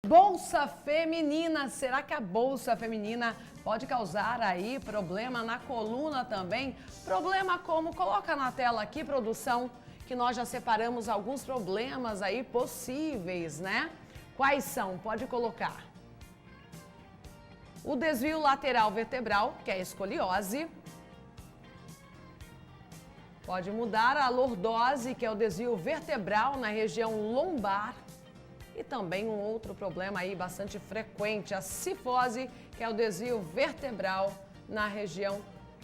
Bolsa feminina, será que a bolsa feminina pode causar aí problema na coluna também? Problema como? Coloca na tela aqui, produção, que nós já separamos alguns problemas aí possíveis, né? Quais são? Pode colocar. O desvio lateral vertebral, que é a escoliose. Pode mudar a lordose, que é o desvio vertebral na região lombar. E também um outro problema aí bastante frequente, a cifose, que é o desvio vertebral na região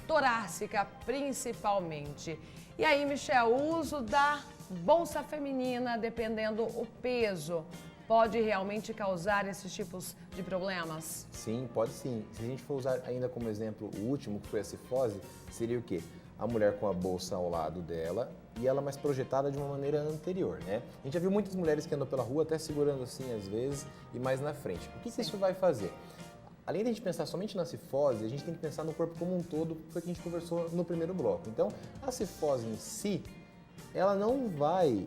torácica, principalmente. E aí, Michel, o uso da bolsa feminina, dependendo o peso, pode realmente causar esses tipos de problemas? Sim, pode sim. Se a gente for usar ainda como exemplo o último, que foi a cifose, seria o quê? A mulher com a bolsa ao lado dela e ela mais projetada de uma maneira anterior, né? A gente já viu muitas mulheres que andam pela rua até segurando assim às vezes e mais na frente. O que isso vai fazer? Além de a gente pensar somente na cifose, a gente tem que pensar no corpo como um todo, que foi o que a gente conversou no primeiro bloco. Então, a cifose em si, ela não vai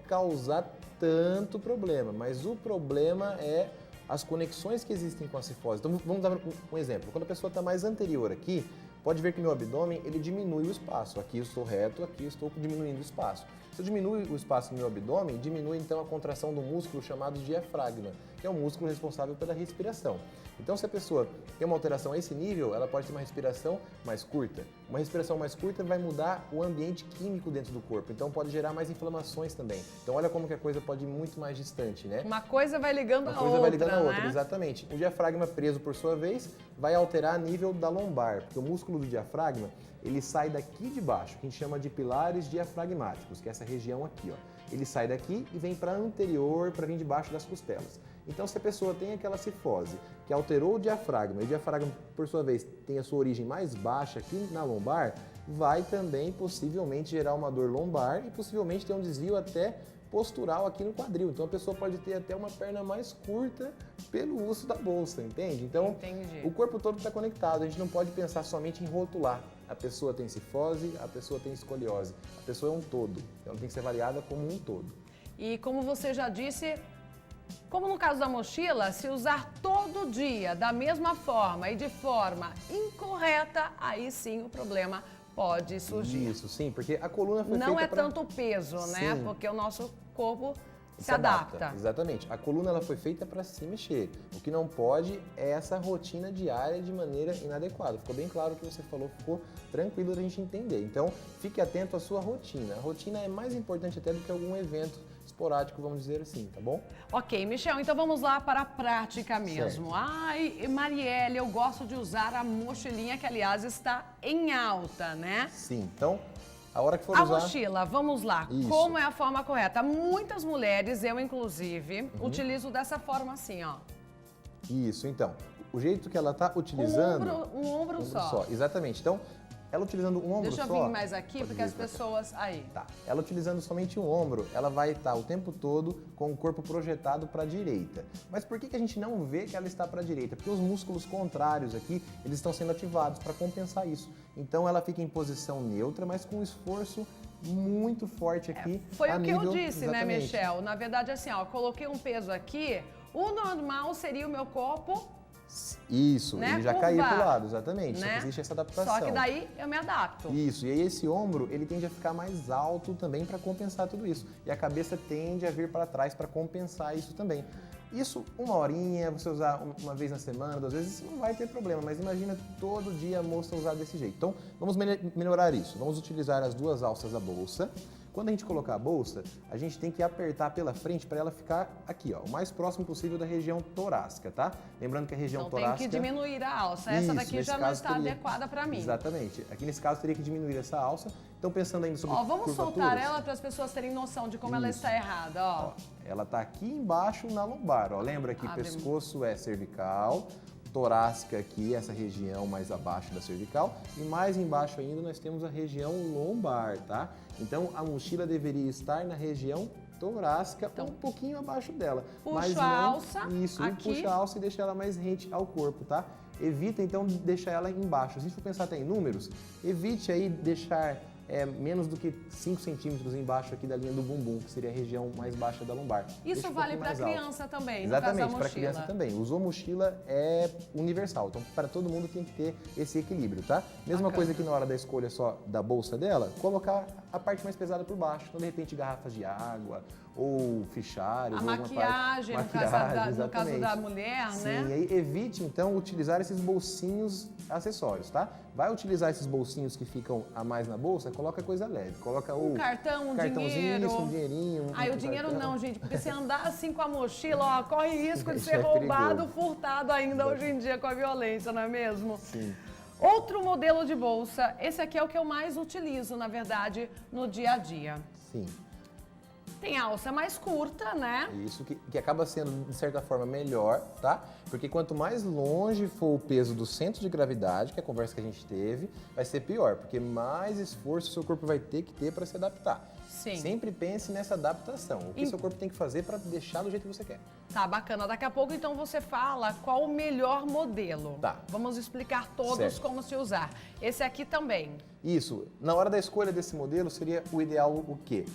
causar tanto problema, mas o problema é as conexões que existem com a cifose. Então, vamos dar um exemplo. Quando a pessoa está mais anterior aqui, pode ver que meu abdômen, ele diminui o espaço. Aqui eu estou reto, aqui eu estou diminuindo o espaço. Se eu diminuo o espaço do meu abdômen, diminui então a contração do músculo chamado diafragma, que é o músculo responsável pela respiração. Então, se a pessoa tem uma alteração a esse nível, ela pode ter uma respiração mais curta. Uma respiração mais curta vai mudar o ambiente químico dentro do corpo, então pode gerar mais inflamações também. Então, olha como que a coisa pode ir muito mais distante, né? Uma coisa vai ligando a outra, vai ligando a outra, né? exatamente. O diafragma preso, por sua vez, vai alterar a nível da lombar, porque o músculo do diafragma, ele sai daqui de baixo, que a gente chama de pilares diafragmáticos, que é essa região aqui, ó. Ele sai daqui e vem para anterior, para vir debaixo das costelas. Então, se a pessoa tem aquela cifose que alterou o diafragma, e o diafragma, por sua vez, tem a sua origem mais baixa aqui na lombar, vai também possivelmente gerar uma dor lombar e possivelmente ter um desvio até postural aqui no quadril. Então, a pessoa pode ter até uma perna mais curta pelo uso da bolsa, entende? Então, o corpo todo está conectado. A gente não pode pensar somente em rotular. A pessoa tem cifose, a pessoa tem escoliose. A pessoa é um todo. Então, ela tem que ser avaliada como um todo. E como você já disse, como no caso da mochila, se usar todo dia da mesma forma e de forma incorreta, aí sim o problema pode surgir. Isso, sim, porque a coluna foi Não feita é tanto o peso, né? Sim. Porque o nosso corpo se adapta. Exatamente. A coluna ela foi feita para se mexer. O que não pode é essa rotina diária de maneira inadequada. Ficou bem claro o que você falou, ficou tranquilo da gente entender. Então, fique atento à sua rotina. A rotina é mais importante até do que algum evento esporádico, vamos dizer assim, tá bom? Ok, Michel, então vamos lá para a prática mesmo. Certo. Ai, Marielle, eu gosto de usar a mochilinha, que aliás está em alta, né? Sim, então, a hora que for a usar... mochila, vamos lá. Isso. Como é a forma correta? Muitas mulheres, eu inclusive, utilizo dessa forma assim, ó. Isso, então, o jeito que ela tá utilizando... Um ombro só. Exatamente, então... Ela utilizando um ombro só... Deixa eu vir mais aqui, porque as pessoas... Aí. Tá. Ela utilizando somente um ombro, ela vai estar o tempo todo com o corpo projetado para a direita. Mas por que a gente não vê que ela está para a direita? Porque os músculos contrários aqui, eles estão sendo ativados para compensar isso. Então ela fica em posição neutra, mas com um esforço muito forte aqui. Foi o que eu disse, né, Michel? Na verdade, assim, ó, coloquei um peso aqui, o normal seria o meu corpo... Isso, né? ele já caiu pro lado, exatamente, né? Só que existe essa adaptação. Só que daí eu me adapto. Isso, e aí esse ombro, ele tende a ficar mais alto também para compensar tudo isso. E a cabeça tende a vir para trás para compensar isso também. Isso, uma horinha, você usar uma vez na semana, 2 vezes, não vai ter problema, mas imagina todo dia a moça usar desse jeito. Então, vamos melhorar isso. Vamos utilizar as 2 alças da bolsa. Quando a gente colocar a bolsa, a gente tem que apertar pela frente para ela ficar aqui, ó, o mais próximo possível da região torácica, tá? Lembrando que a região torácica... Tem que diminuir a alça. Essa daqui já não está adequada para mim. Exatamente. Aqui nesse caso teria que diminuir essa alça. Então pensando ainda sobre vamos soltar ela para as pessoas terem noção de como ela está errada, ó. Ela está aqui embaixo na lombar, ó. Lembra que pescoço é cervical, torácica aqui, essa região mais abaixo da cervical, e mais embaixo ainda nós temos a região lombar, tá? Então a mochila deveria estar na região torácica, um pouquinho abaixo dela. Puxa a alça. Isso, puxa a alça e deixa ela mais rente ao corpo, tá? Evita então deixar ela embaixo. Se a gente for pensar até em números, evite aí deixar menos do que 5 centímetros embaixo aqui da linha do bumbum, que seria a região mais baixa da lombar. Isso Deixa um vale pouquinho para mais alto. criança também, Exatamente, no para caso da mochila. criança também. Usou mochila é universal, então para todo mundo tem que ter esse equilíbrio, tá? Mesma Bacana. coisa que na hora da escolha só da bolsa dela, colocar a parte mais pesada por baixo. Então, de repente, garrafas de água ou fichários. A ou alguma maquiagem, parte... no caso da exatamente. mulher, Sim, né? e aí evite então utilizar esses bolsinhos acessórios, tá? Vai utilizar esses bolsinhos que ficam a mais na bolsa, coloca coisa leve, coloca Um cartão, um dinheiro. isso, um dinheirinho. Aí o dinheiro cartão. não, gente, porque se andar assim com a mochila, ó, corre risco de Isso ser é roubado, perigoso. furtado ainda hoje em dia com a violência, não é mesmo? Sim. Outro modelo de bolsa, esse aqui é o que eu mais utilizo, na verdade, no dia a dia. Sim. Tem a alça mais curta, né? Isso que acaba sendo, de certa forma, melhor, tá? Porque quanto mais longe for o peso do centro de gravidade, que é a conversa que a gente teve, vai ser pior, porque mais esforço o seu corpo vai ter que ter para se adaptar. Sim. Sempre pense nessa adaptação. O que seu corpo tem que fazer para deixar do jeito que você quer. Tá, bacana. Daqui a pouco, então, você fala qual o melhor modelo. Tá. Vamos explicar todos Certo. como se usar. Esse aqui também. Isso. Na hora da escolha desse modelo, seria o ideal o quê?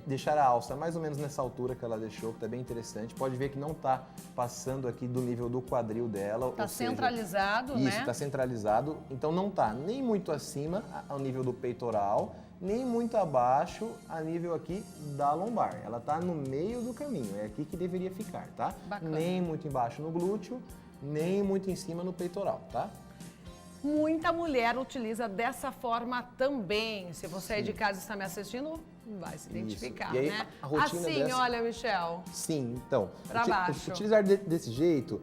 Deixar a alça mais ou menos nessa altura que ela deixou, que está bem interessante. Pode ver que não está passando aqui do nível do quadril dela. Tá ou seja, centralizado, né? Isso, está centralizado. Então não está nem muito acima, ao nível do peitoral, nem muito abaixo, a nível aqui da lombar. Ela está no meio do caminho, é aqui que deveria ficar, tá? Bacana. Nem muito embaixo no glúteo, nem muito em cima no peitoral, tá? Muita mulher utiliza dessa forma também. Se você aí de casa está me assistindo, vai se identificar, E aí, né? a rotina Assim, dessa- olha, Michel. Sim, então, Pra baixo. utilizar desse jeito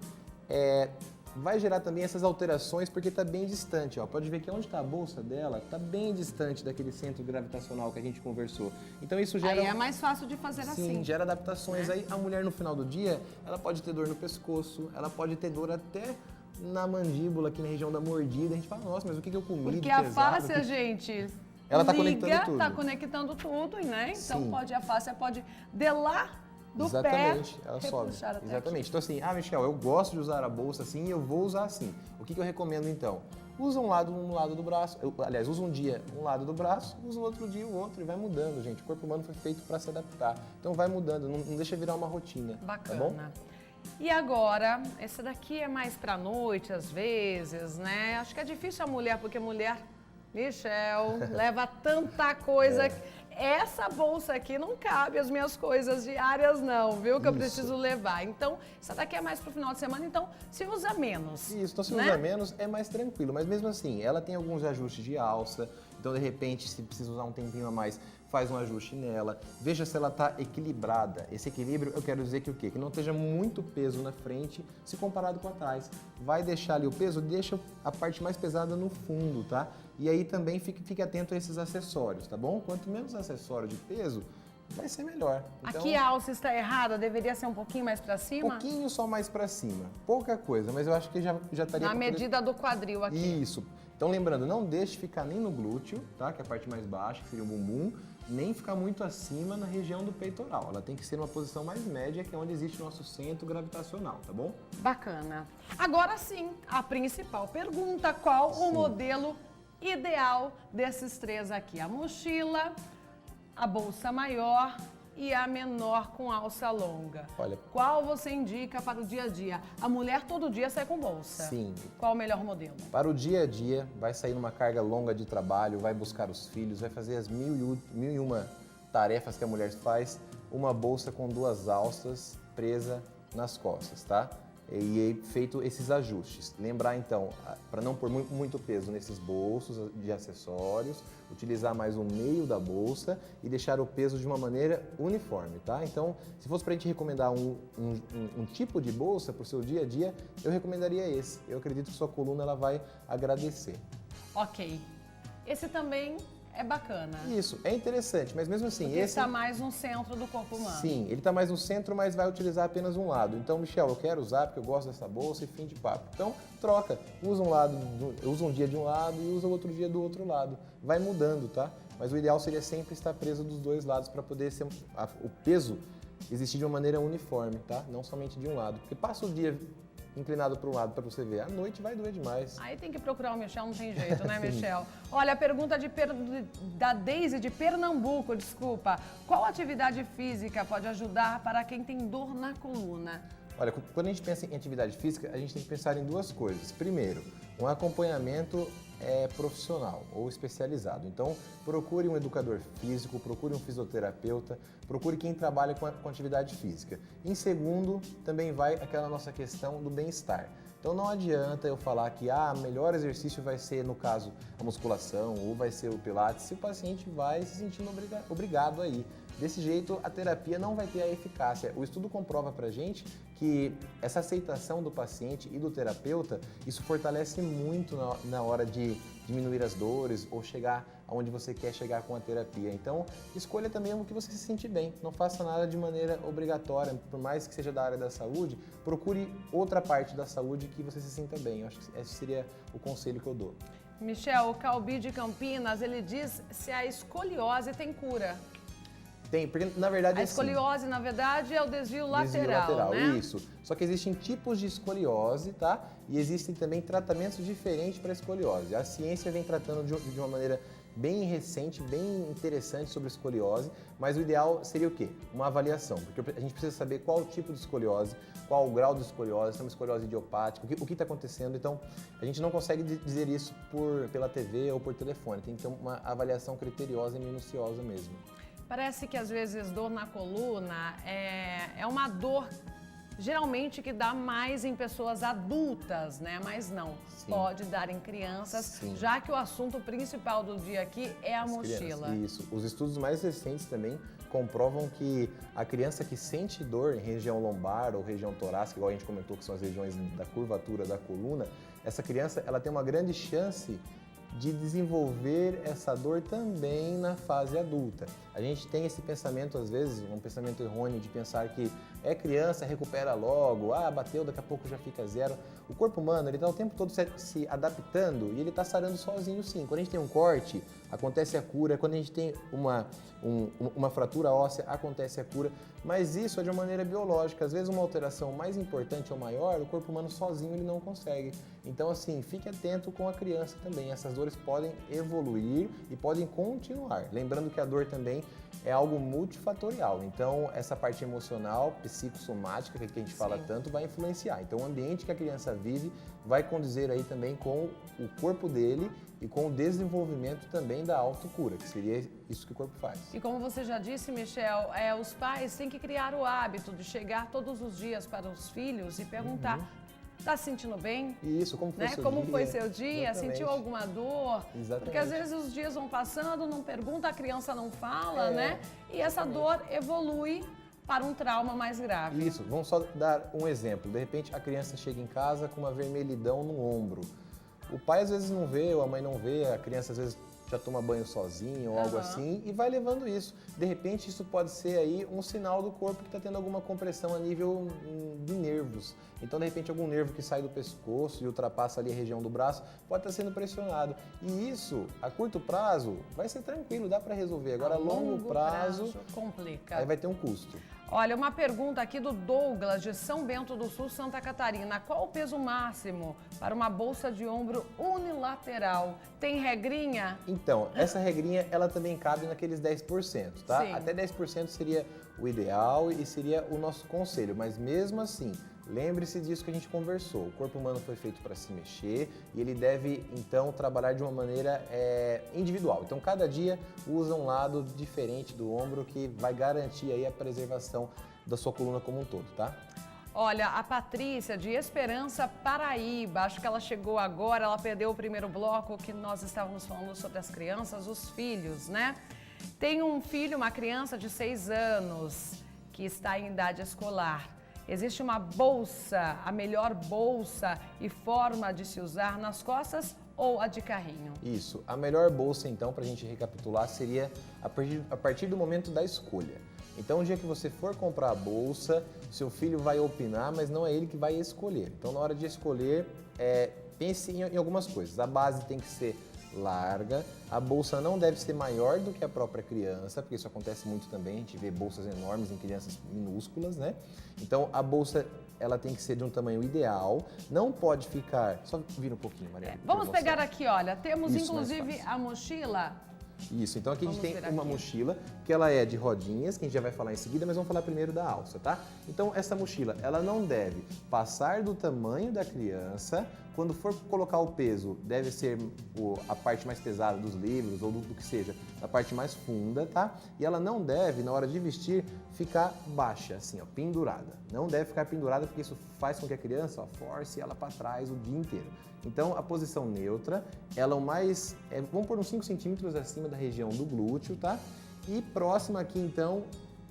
vai gerar também essas alterações porque está bem distante. Ó. Pode ver que onde está a bolsa dela está bem distante daquele centro gravitacional que a gente conversou. Então isso gera... Aí é mais fácil de fazer Sim, assim. gera adaptações. né? Aí a mulher no final do dia, ela pode ter dor no pescoço, ela pode ter dor até na mandíbula, aqui na região da mordida. A gente fala, nossa, mas o que eu comi Porque de a pesado? face, a gente Ela tá liga, conectando tudo. tá conectando tudo, né? Então Sim. a face pode de lá do Exatamente, pé ela sobe. repuxar até Exatamente. Então assim, Michel, eu gosto de usar a bolsa assim e eu vou usar assim. O que eu recomendo então? Usa um lado do braço, aliás, usa um dia um lado do braço, usa o outro dia o outro e vai mudando, gente. O corpo humano foi feito para se adaptar. Então vai mudando, não deixa virar uma rotina. Bacana. Tá bom? E agora, esse daqui é mais pra noite, às vezes, né? Acho que é difícil a mulher, porque mulher, Michel, leva tanta coisa. Essa bolsa aqui não cabe as minhas coisas diárias, não, viu? Que eu Isso. preciso levar. Então, essa daqui é mais pro final de semana, então se usa menos. Isso, então se né? usa menos é mais tranquilo, mas mesmo assim, ela tem alguns ajustes de alça, então de repente, se precisa usar um tempinho a mais, faz um ajuste nela. Veja se ela está equilibrada. Esse equilíbrio, eu quero dizer que o quê? Que não esteja muito peso na frente se comparado com atrás. Vai deixar ali o peso, deixa a parte mais pesada no fundo, tá? E aí também fique atento a esses acessórios, tá bom? Quanto menos acessório de peso, vai ser melhor. Então, Aqui a alça está errada, deveria ser um pouquinho mais pra um cima? pouquinho só mais para cima. Pouca coisa, mas eu acho que já estaria... Na medida do quadril aqui. Isso. Então lembrando, não deixe ficar nem no glúteo, tá? Que é a parte mais baixa, que seria o bumbum, nem ficar muito acima na região do peitoral. Ela tem que ser numa posição mais média, que é onde existe o nosso centro gravitacional, tá bom? Bacana. Agora sim, a principal pergunta: qual o Sim. modelo ideal desses três aqui? A mochila, a bolsa maior e a menor com alça longa. Olha, Qual você indica para o dia a dia? A mulher todo dia sai com bolsa. sim. Qual o melhor modelo? Para o dia a dia, vai sair numa carga longa de trabalho, vai buscar os filhos, vai fazer as mil e uma tarefas que a mulher faz, uma bolsa com 2 alças presa nas costas, tá? E feito esses ajustes. Lembrar então, para não pôr muito peso nesses bolsos de acessórios, utilizar mais o meio da bolsa e deixar o peso de uma maneira uniforme, tá? Então, se fosse para a gente recomendar um tipo de bolsa para o seu dia a dia, eu recomendaria esse. Eu acredito que sua coluna ela vai agradecer. Ok. Esse também é bacana. Isso, é interessante, mas mesmo assim, Porque esse... está mais no centro do corpo humano. Sim, ele está mais no centro, mas vai utilizar apenas um lado. Então, Michel, eu quero usar porque eu gosto dessa bolsa e fim de papo. Então, troca. Usa um dia de um lado e usa o outro dia do outro lado. Vai mudando, tá? Mas o ideal seria sempre estar preso dos 2 lados para poder ser o peso existir de uma maneira uniforme, tá? Não somente de um lado. Porque passa o dia inclinado para um lado para você ver. À noite vai doer demais. Aí tem que procurar o Michel, não tem jeito, né, Michel? Olha, a pergunta da Deise de Pernambuco, desculpa. Qual atividade física pode ajudar para quem tem dor na coluna? Olha, quando a gente pensa em atividade física, a gente tem que pensar em duas coisas. Primeiro, um acompanhamento profissional ou especializado. Então, procure um educador físico, procure um fisioterapeuta, procure quem trabalha com atividade física. Em segundo, também vai aquela nossa questão do bem-estar. Então, não adianta eu falar que o melhor exercício vai ser, no caso, a musculação ou vai ser o pilates, se o paciente vai se sentindo obrigado a ir. Desse jeito, a terapia não vai ter a eficácia. O estudo comprova pra gente que essa aceitação do paciente e do terapeuta, isso fortalece muito na hora de diminuir as dores ou chegar aonde você quer chegar com a terapia. Então, escolha também o que você se sente bem. Não faça nada de maneira obrigatória, por mais que seja da área da saúde, procure outra parte da saúde que você se sinta bem. Eu acho que esse seria o conselho que eu dou. Michel, o Calbi de Campinas, ele diz se a escoliose tem cura. Tem, porque na verdade a escoliose, na verdade, é o desvio lateral, né? Isso. Só que existem tipos de escoliose, tá? E existem também tratamentos diferentes para escoliose. A ciência vem tratando de uma maneira bem recente, bem interessante sobre escoliose, mas o ideal seria o quê? Uma avaliação, porque a gente precisa saber qual o tipo de escoliose, qual o grau de escoliose, se é uma escoliose idiopática, o que está acontecendo. Então, a gente não consegue dizer isso pela TV ou por telefone, tem que ter uma avaliação criteriosa e minuciosa mesmo. Parece que às vezes dor na coluna é uma dor geralmente que dá mais em pessoas adultas, né? Mas não, sim, pode dar em crianças, sim, já que o assunto principal do dia aqui é a mochila. Isso, os estudos mais recentes também comprovam que a criança que sente dor em região lombar ou região torácica, igual a gente comentou que são as regiões da curvatura da coluna, essa criança ela tem uma grande chance de desenvolver essa dor também na fase adulta. A gente tem esse pensamento, às vezes, um pensamento errôneo de pensar que é criança, recupera logo, bateu, daqui a pouco já fica zero. O corpo humano, ele está o tempo todo se adaptando e ele está sarando sozinho, sim. Quando a gente tem um corte, acontece a cura. Quando a gente tem uma fratura óssea, acontece a cura. Mas isso é de uma maneira biológica. Às vezes uma alteração mais importante ou maior, o corpo humano sozinho ele não consegue. Então, assim, fique atento com a criança também. Essas dores podem evoluir e podem continuar. Lembrando que a dor também é algo multifatorial. Então, essa parte emocional, psicossomática, que a gente fala tanto, vai influenciar. Então, o ambiente que a criança vive vai condizer aí também com o corpo dele e com o desenvolvimento também da autocura, que seria isso que o corpo faz. E como você já disse, Michel, os pais têm que criar o hábito de chegar todos os dias para os filhos e perguntar: tá se sentindo bem? Isso, como foi seu como dia? Foi seu dia? Exatamente. Sentiu alguma dor? Exatamente. Porque às vezes os dias vão passando, não pergunta, a criança não fala, né? E essa dor evolui para um trauma mais grave. Isso, vamos só dar um exemplo. De repente a criança chega em casa com uma vermelhidão no ombro. O pai às vezes não vê, ou a mãe não vê, a criança às vezes já toma banho sozinho ou algo assim e vai levando isso. De repente isso pode ser aí um sinal do corpo que está tendo alguma compressão a nível de nervos. Então de repente algum nervo que sai do pescoço e ultrapassa ali a região do braço pode estar sendo pressionado. E isso, a curto prazo, vai ser tranquilo, dá para resolver. Agora a longo prazo complica. Aí vai ter um custo. Olha, uma pergunta aqui do Douglas, de São Bento do Sul, Santa Catarina. Qual o peso máximo para uma bolsa de ombro unilateral? Tem regrinha? Então, essa regrinha, ela também cabe naqueles 10%, tá? Sim. Até 10% seria o ideal e seria o nosso conselho, mas mesmo assim, lembre-se disso que a gente conversou. O corpo humano foi feito para se mexer e ele deve, então, trabalhar de uma maneira individual. Então, cada dia usa um lado diferente do ombro que vai garantir aí a preservação da sua coluna como um todo, tá? Olha, a Patrícia, de Esperança, Paraíba, acho que ela chegou agora, ela perdeu o primeiro bloco que nós estávamos falando sobre as crianças, os filhos, né? Tem um filho, uma criança de 6 anos, que está em idade escolar. Existe uma bolsa, a melhor bolsa e forma de se usar nas costas ou a de carrinho? Isso. A melhor bolsa, então, para a gente recapitular, seria a partir do momento da escolha. Então, o dia que você for comprar a bolsa, seu filho vai opinar, mas não é ele que vai escolher. Então, na hora de escolher, pense em algumas coisas. A base tem que ser larga, a bolsa não deve ser maior do que a própria criança, porque isso acontece muito também, a gente vê bolsas enormes em crianças minúsculas, né? Então a bolsa ela tem que ser de um tamanho ideal, não pode ficar... Só vira um pouquinho, Mariana. Vamos pegar aqui, olha, temos Isso, inclusive a mochila. Isso, então aqui a gente Vamos tem ver uma aqui. mochila, que ela é de rodinhas, que a gente já vai falar em seguida, mas vamos falar primeiro da alça, tá? Então essa mochila, ela não deve passar do tamanho da criança. Quando for colocar o peso, deve ser a parte mais pesada dos livros ou do que seja, a parte mais funda, tá? E ela não deve, na hora de vestir, ficar baixa, assim, ó, pendurada. Não deve ficar pendurada porque isso faz com que a criança, ó, force ela para trás o dia inteiro. Então, a posição neutra, ela é o mais, vamos pôr uns 5 centímetros acima da região do glúteo, tá? E próxima aqui, então,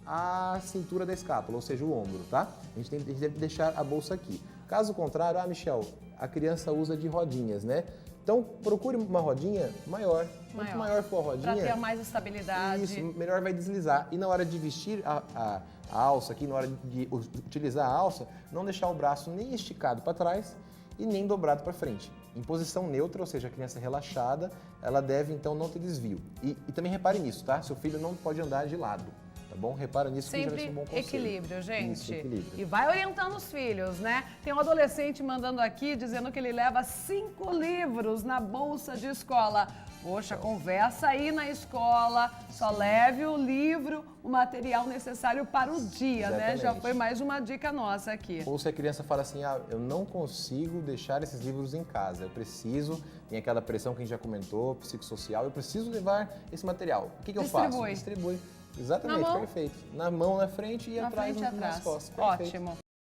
à cintura da escápula, ou seja, o ombro, tá? A gente deve deixar a bolsa aqui. Caso contrário, Michel, a criança usa de rodinhas, né? Então, procure uma rodinha maior. Quanto maior for a rodinha... Para ter mais estabilidade. Isso, melhor vai deslizar. E na hora de vestir a alça aqui, na hora de utilizar a alça, não deixar o braço nem esticado para trás e nem dobrado para frente. Em posição neutra, ou seja, a criança relaxada, ela deve então não ter desvio. E também repare nisso, tá? Seu filho não pode andar de lado, tá bom? Repara nisso que já vai ser um bom conselho. Equilíbrio, gente. Isso, equilíbrio. E vai orientando os filhos, né? Tem um adolescente mandando aqui, dizendo que ele leva 5 livros na bolsa de escola. Poxa, conversa aí na escola, só leve o livro, o material necessário para o dia, né? Já foi mais uma dica nossa aqui. Ou se a criança fala assim, eu não consigo deixar esses livros em casa, eu preciso, tem aquela pressão que a gente já comentou, psicossocial, eu preciso levar esse material. O que eu faço? Distribui. Exatamente, perfeito. Na mão, na frente e atrás, nas costas. Perfeito. Ótimo.